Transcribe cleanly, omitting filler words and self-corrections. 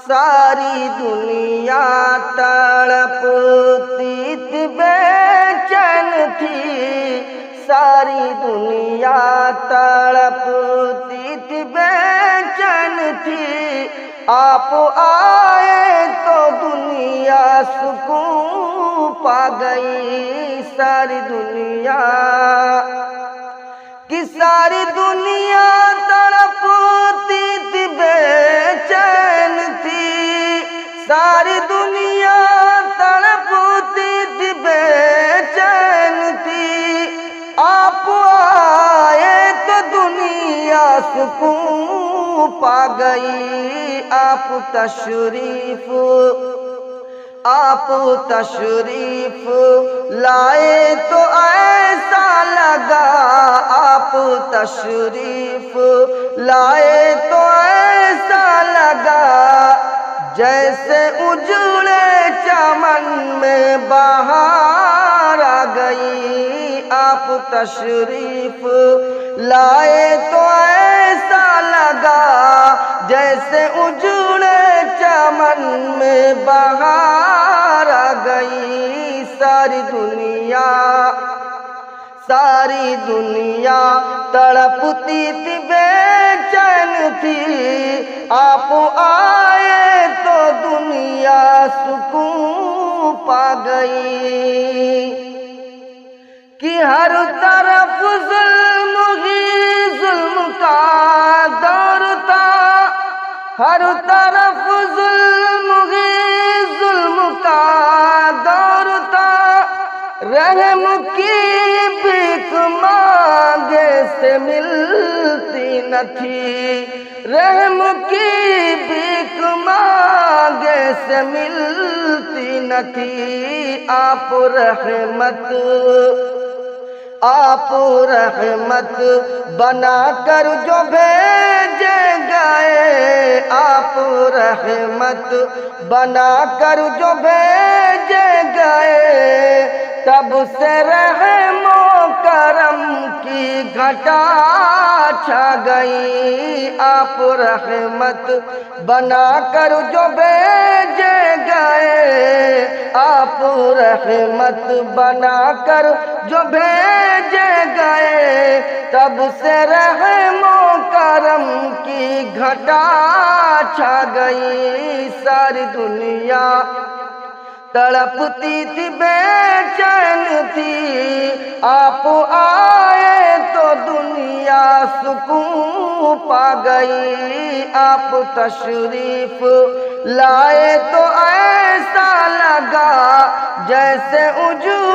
सारी दुनिया तड़पती थी, बेचैन थी। सारी दुनिया तड़पती थी, बेचैन थी। आप आए तो दुनिया सुकून पा गई। सारी दुनिया कि सारी दुनिया तड़पती थी, बेचैन थी। सारी दुनिया तड़पती थी, बेचैन थी। आप आए तो दुनिया सुकून पा गई। आप तशरीफ लाए तो ऐसा लगा। आप तशरीफ लाए तो ऐसा लगा, जैसे उजड़े चमन में बहार आ गई। आप तशरीफ लाए तो ऐसा लगा, जैसे उजड़े चमन में बहार आ गई। सारी दुनिया तड़पती थी, बेचैन थी। आप आए तो दुनिया सुकून पा गई। कि हर तरफ जुल्म ही जुल्म का दौर था। हर तरफ जुल्म ही जुल्म का दौर था। रहम की भीख मांगे से मिलती न थी। रहम की भीख मांगे से मिलती न थी। आप रहमत बना कर जो भेजे गए। आप रहमत बना कर जो भेजे गए, तब से रहमो करम की घटा छा गई। आप रहमत बना कर जो भेजे गए। आप रहमत बना कर जो भेजे गए, तब से रहमो करम की घटा छा गई। सारी दुनिया तड़पती थी, बेचैन थी। आप आए तो दुनिया सुकून पा गई। आप तशरीफ लाए तो ऐसा लगा, जैसे उजू